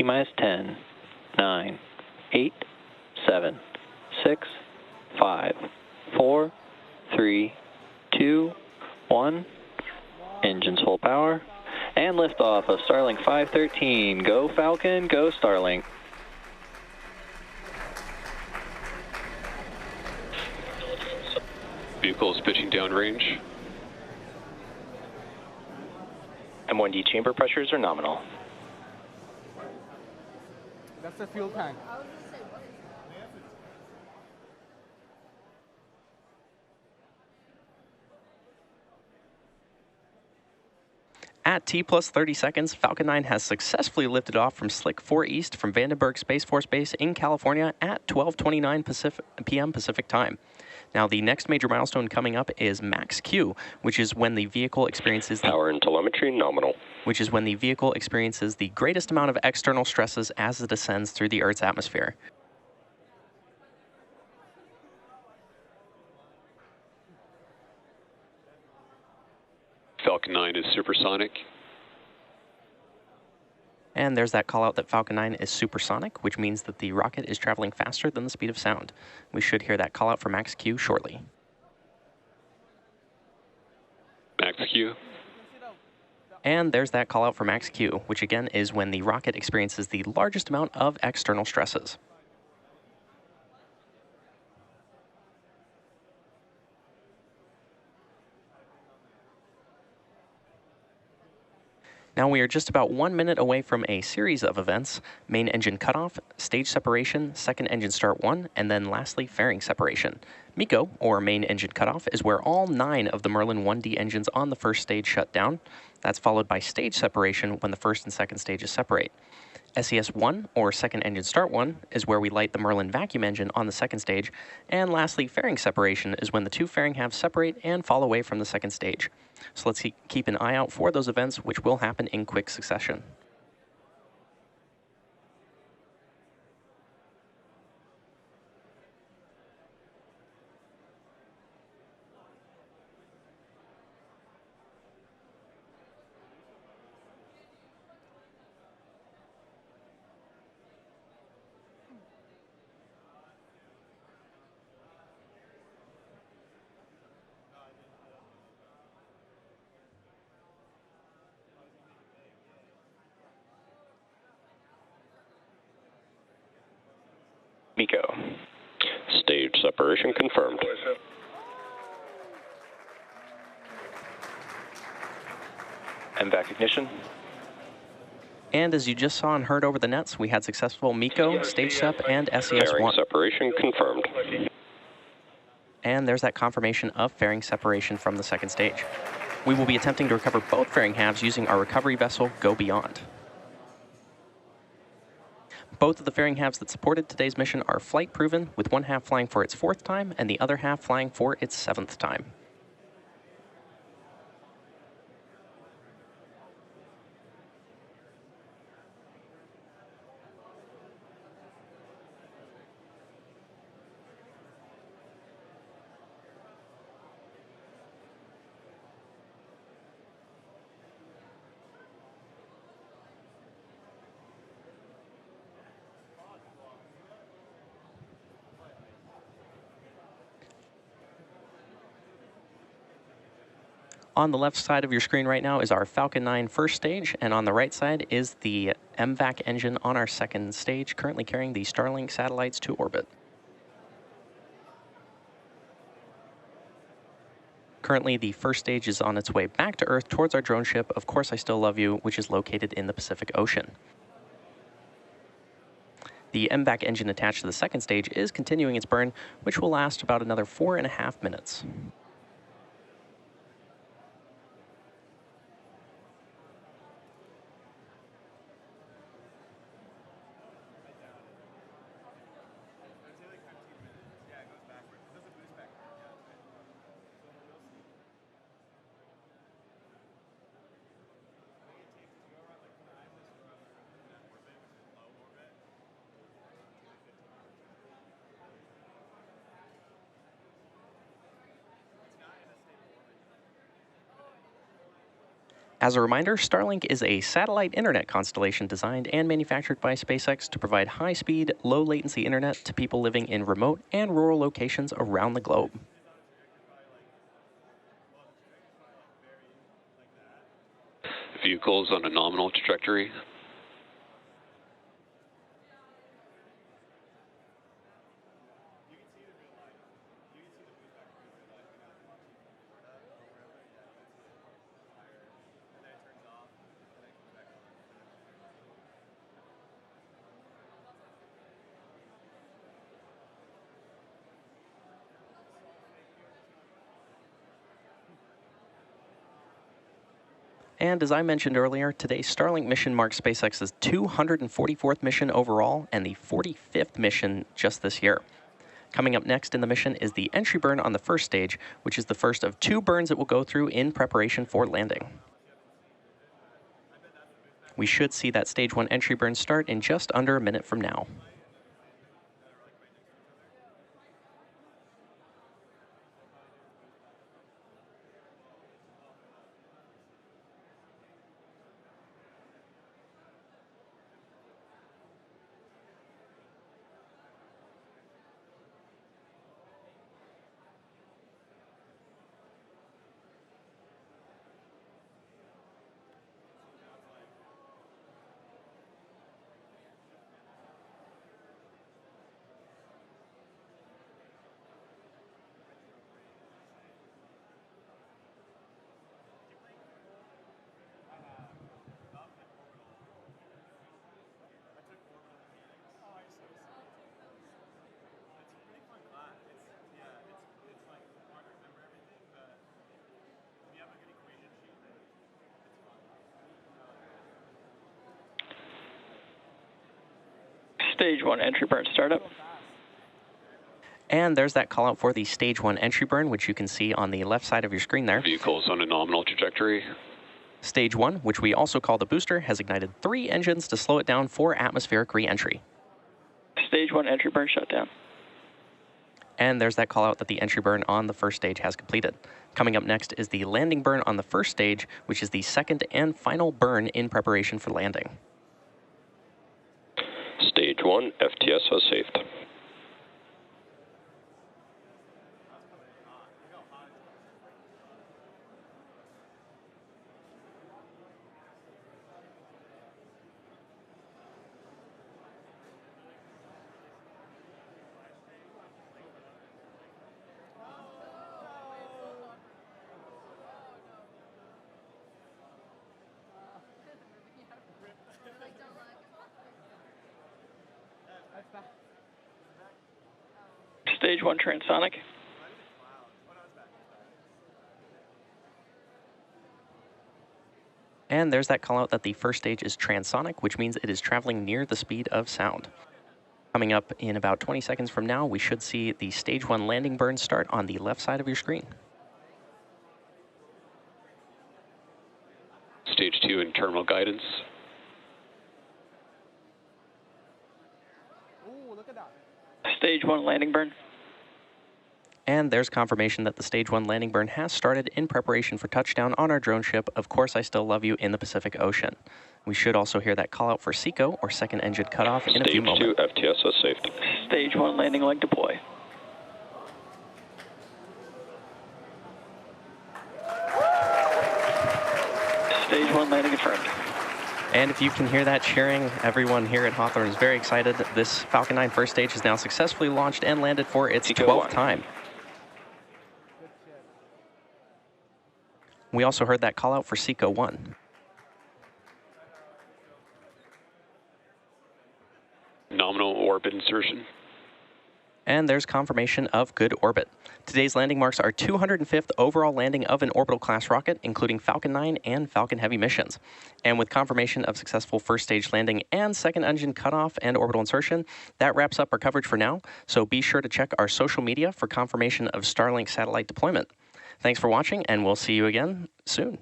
T-minus 10, 9, 8, 7, 6, 5, 4, 3, 2, 1. Engines full power. And liftoff of Starlink 513. Go Falcon, go Starlink. Vehicle is pitching downrange. M1D chamber pressures are nominal. That's the fuel tank. At T plus 30 seconds, Falcon 9 has successfully lifted off from Slick 4 East from Vandenberg Space Force Base in California at 12:29 p.m. Pacific Time. Now, the next major milestone coming up is Max Q, which is when the vehicle experiences Power and telemetry nominal. Which is when the vehicle experiences the greatest amount of external stresses as it ascends through the Earth's atmosphere. Falcon 9 is supersonic. And there's that call out that Falcon 9 is supersonic, which means that the rocket is traveling faster than the speed of sound. We should hear that call out for Max Q shortly. Max Q. And there's that call out for Max Q, which again is when the rocket experiences the largest amount of external stresses. Now we are just about 1 minute away from a series of events: main engine cutoff, stage separation, second engine start 1, and then lastly fairing separation. MECO, or main engine cutoff, is where all 9 of the Merlin 1D engines on the first stage shut down. That's followed by stage separation when the first and second stages separate. SES-1, or second engine start 1, is where we light the Merlin vacuum engine on the second stage. And lastly, fairing separation is when the 2 fairing halves separate and fall away from the second stage. So let's keep an eye out for those events, which will happen in quick succession. MECO. Stage separation confirmed. MVAC ignition. And as you just saw and heard over the nets, we had successful MECO, stage sep, and SES-1. Fairing separation confirmed. And there's that confirmation of fairing separation from the second stage. We will be attempting to recover both fairing halves using our recovery vessel, Go Beyond. Both of the fairing halves that supported today's mission are flight proven, with one half flying for its 4th time and the other half flying for its 7th time. On the left side of your screen right now is our Falcon 9 first stage, and on the right side is the MVAC engine on our second stage, currently carrying the Starlink satellites to orbit. Currently, the first stage is on its way back to Earth towards our drone ship, Of Course I Still Love You, which is located in the Pacific Ocean. The MVAC engine attached to the second stage is continuing its burn, which will last about another 4.5 minutes. As a reminder, Starlink is a satellite internet constellation designed and manufactured by SpaceX to provide high-speed, low-latency internet to people living in remote and rural locations around the globe. Vehicles on a nominal trajectory. And as I mentioned earlier, today's Starlink mission marks SpaceX's 244th mission overall and the 45th mission just this year. Coming up next in the mission is the entry burn on the first stage, which is the first of 2 burns it will go through in preparation for landing. We should see that stage 1 entry burn start in just under a minute from now. Stage 1 entry burn startup. And there's that call out for the stage 1 entry burn, which you can see on the left side of your screen there. Vehicles on a nominal trajectory. Stage 1, which we also call the booster, has ignited 3 engines to slow it down for atmospheric re-entry. Stage 1 entry burn shut down. And there's that call out that the entry burn on the first stage has completed. Coming up next is the landing burn on the first stage, which is the second and final burn in preparation for landing. Stage 1, FTS has saved. Stage 1 transonic. And there's that call out that the first stage is transonic, which means it is traveling near the speed of sound. Coming up in about 20 seconds from now, we should see the stage 1 landing burn start on the left side of your screen. Stage 2 in terminal guidance. Ooh, look at that. Stage 1 landing burn. And there's confirmation that the stage 1 landing burn has started in preparation for touchdown on our drone ship, Of Course I Still Love You, in the Pacific Ocean. We should also hear that call out for SECO, or second engine cutoff, in a few moments. Stage 2 FTS has saved. Stage 1 landing leg deploy. Stage 1 landing confirmed. And if you can hear that cheering, everyone here at Hawthorne is very excited. This Falcon 9 first stage has now successfully launched and landed for its 12th time. We also heard that call out for SECO 1. Nominal orbit insertion. And there's confirmation of good orbit. Today's landing marks our 205th overall landing of an orbital class rocket, including Falcon 9 and Falcon Heavy missions. And with confirmation of successful first stage landing and second engine cutoff and orbital insertion, that wraps up our coverage for now. So be sure to check our social media for confirmation of Starlink satellite deployment. Thanks for watching, and we'll see you again soon.